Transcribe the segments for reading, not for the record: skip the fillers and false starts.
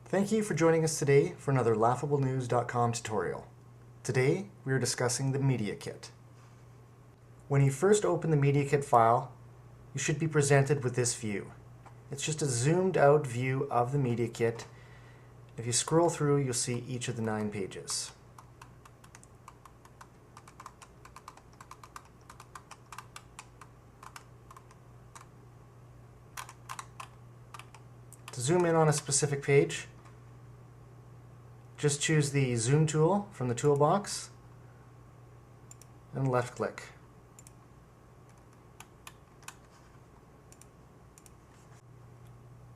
Thank you for joining us today for another Laughable News.com tutorial. Today we are discussing the Media Kit. When you first open the Media Kit file, you should be presented with this view. It's just a zoomed out view of the Media Kit. If you scroll through, you'll see each of the 9 pages. To zoom in on a specific page, just choose the zoom tool from the toolbox and left click.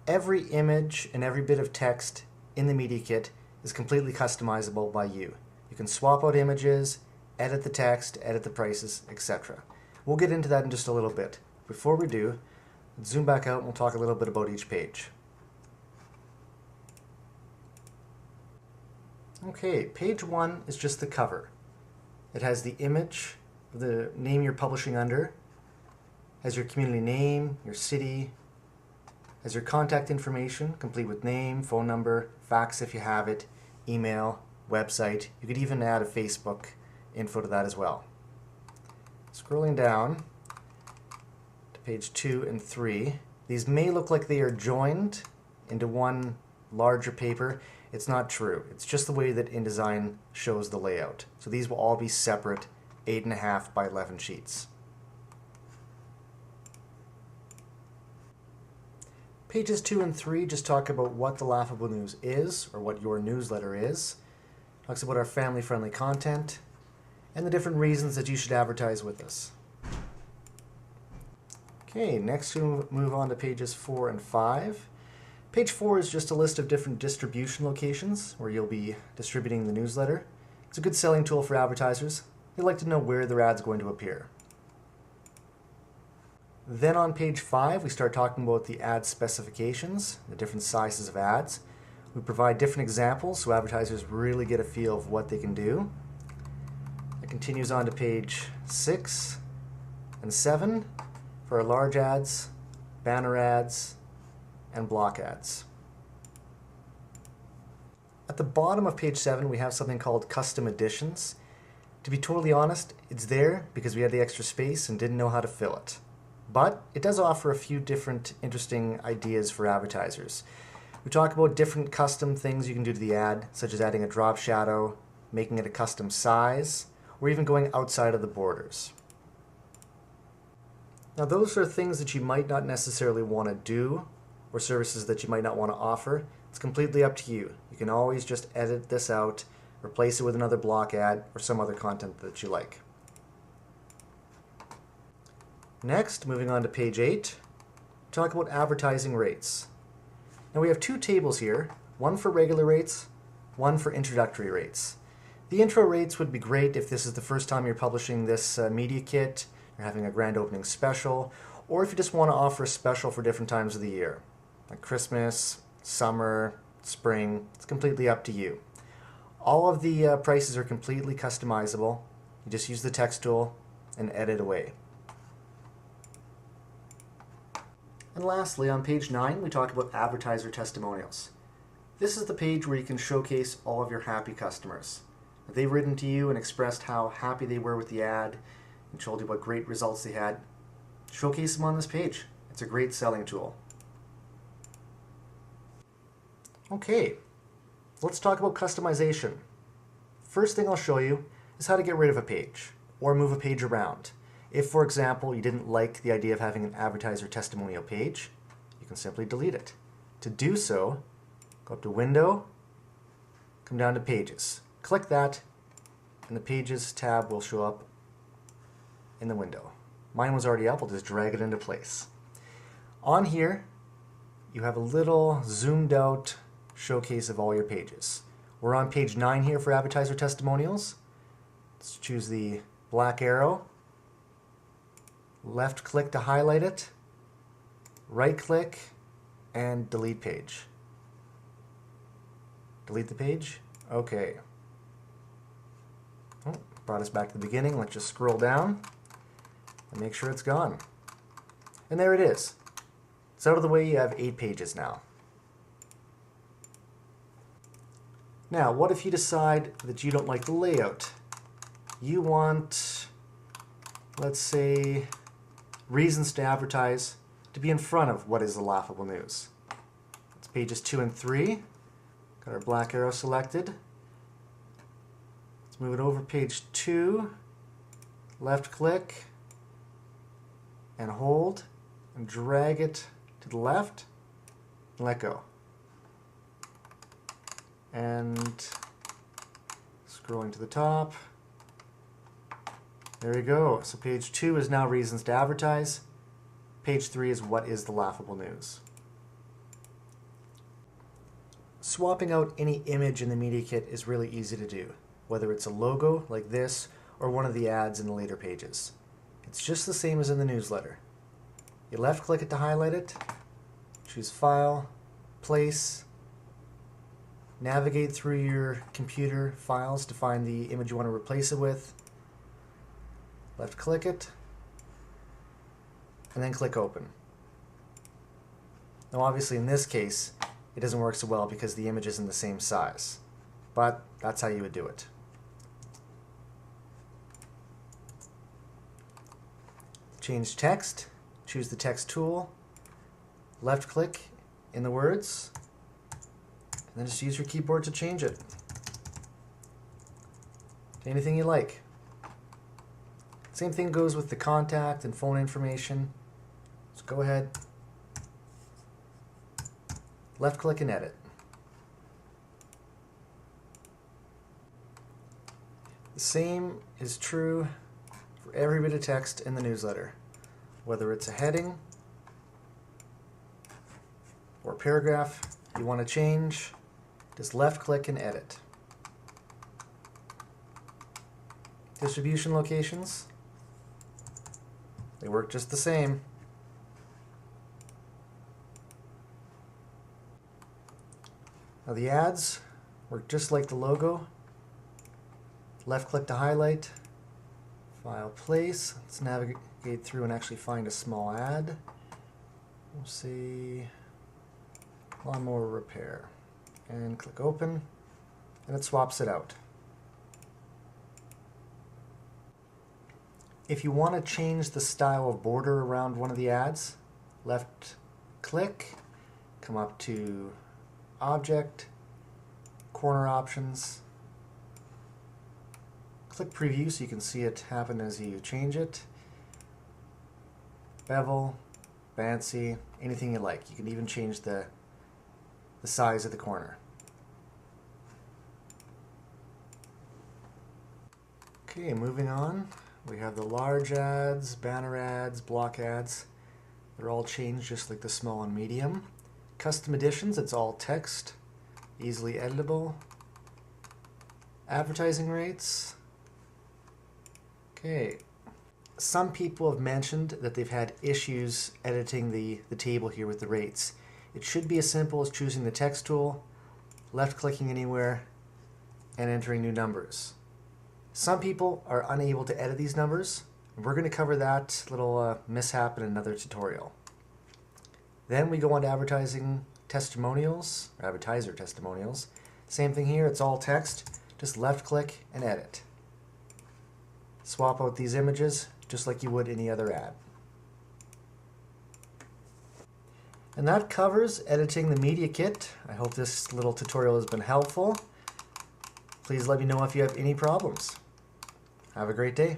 Every image and every bit of text in the Media Kit is completely customizable by you. You can swap out images, edit the text, edit the prices, etc. We'll get into that in just a little bit. Before we do, let's zoom back out and we'll talk a little bit about each page. Okay, page 1 is just the cover. It has the image, the name you're publishing under, has your community name, your city, has your contact information, complete with name, phone number, fax if you have it, email, website. You could even add a Facebook info to that as well. Scrolling down to page 2 and 3, these may look like they are joined into one larger paper. It's not true. It's just the way that InDesign shows the layout. So these will all be separate 8.5 by 11 sheets. Pages 2 and 3 just talk about what the Laughable News is, or what your newsletter is. Talks about our family-friendly content and the different reasons that you should advertise with us. Okay, next we'll move on to pages 4 and 5. Page 4 is just a list of different distribution locations where you'll be distributing the newsletter. It's a good selling tool for advertisers. They like to know where their ad's going to appear. Then on page 5, we start talking about the ad specifications, the different sizes of ads. We provide different examples so advertisers really get a feel of what they can do. It continues on to page 6 and 7 for our large ads, banner ads, and block ads. At the bottom of page 7, we have something called custom editions. To be totally honest, it's there because we had the extra space and didn't know how to fill it. But it does offer a few different interesting ideas for advertisers. We talk about different custom things you can do to the ad, such as adding a drop shadow, making it a custom size, or even going outside of the borders. Now those are things that you might not necessarily want to do, or services that you might not want to offer. It's completely up to you. You can always just edit this out, replace it with another block ad, or some other content that you like. Next, moving on to page 8, talk about advertising rates. Now we have 2 tables here, one for regular rates, one for introductory rates. The intro rates would be great if this is the first time you're publishing this Media Kit, you're having a grand opening special, or if you just want to offer a special for different times of the year, like Christmas, summer, spring. It's completely up to you. All of the prices are completely customizable. You just use the text tool and edit away. And lastly, on page 9, we talk about advertiser testimonials. This is the page where you can showcase all of your happy customers. If they've written to you and expressed how happy they were with the ad and told you what great results they had, showcase them on this page. It's a great selling tool. Okay, let's talk about customization. First thing I'll show you is how to get rid of a page or move a page around. If, for example, you didn't like the idea of having an advertiser testimonial page, you can simply delete it. To do so, go up to Window, come down to Pages. Click that, and the Pages tab will show up in the window. Mine was already up, I'll just drag it into place. On here, you have a little zoomed out showcase of all your pages. We're on page 9 here for advertiser testimonials. Let's choose the black arrow, left click to highlight it, right click, and delete page. Delete the page? Okay. Oh, brought us back to the beginning. Let's just scroll down and make sure it's gone. And there it is. It's out of the way. You have 8 pages now. Now, what if you decide that you don't like the layout? You want, let's say, reasons to advertise to be in front of what is the Laughable News. It's pages 2 and 3. Got our black arrow selected. Let's move it over page 2. Left click and hold and drag it to the left and let go. And scrolling to the top. There you go. So page 2 is now reasons to advertise. Page 3 is what is the Laughable News. Swapping out any image in the media kit is really easy to do, whether it's a logo like this or one of the ads in the later pages. It's just the same as in the newsletter. You left click it to highlight it, choose File, Place, navigate through your computer files to find the image you want to replace it with, left click it, and then click Open. Now obviously in this case it doesn't work so well because the image isn't the same size, but that's how you would do it. Change text, choose the text tool, left click in the words, and then just use your keyboard to change it to anything you like. Same thing goes with the contact and phone information. So go ahead, left click and edit. The same is true for every bit of text in the newsletter, whether it's a heading or paragraph you want to change, just left click and edit. Distribution locations, they work just the same. Now the ads work just like the logo. Left click to highlight, File, Place. Let's navigate through and actually find a small ad. We'll see lawnmower repair and click Open, and it swaps it out. If you want to change the style of border around one of the ads, left click, come up to Object, Corner Options, click Preview so you can see it happen as you change it. Bevel, fancy, anything you like. You can even change the size of the corner. Okay, moving on. We have the large ads, banner ads, block ads. They're all changed just like the small and medium. Custom editions, it's all text, easily editable. Advertising rates. Okay. Some people have mentioned that they've had issues editing the table here with the rates. It should be as simple as choosing the text tool, left clicking anywhere, and entering new numbers. Some people are unable to edit these numbers, and we're going to cover that little mishap in another tutorial. Then we go on to advertising testimonials, or advertiser testimonials. Same thing here, it's all text, just left click and edit. Swap out these images just like you would any other ad. And that covers editing the media kit. I hope this little tutorial has been helpful. Please let me know if you have any problems. Have a great day.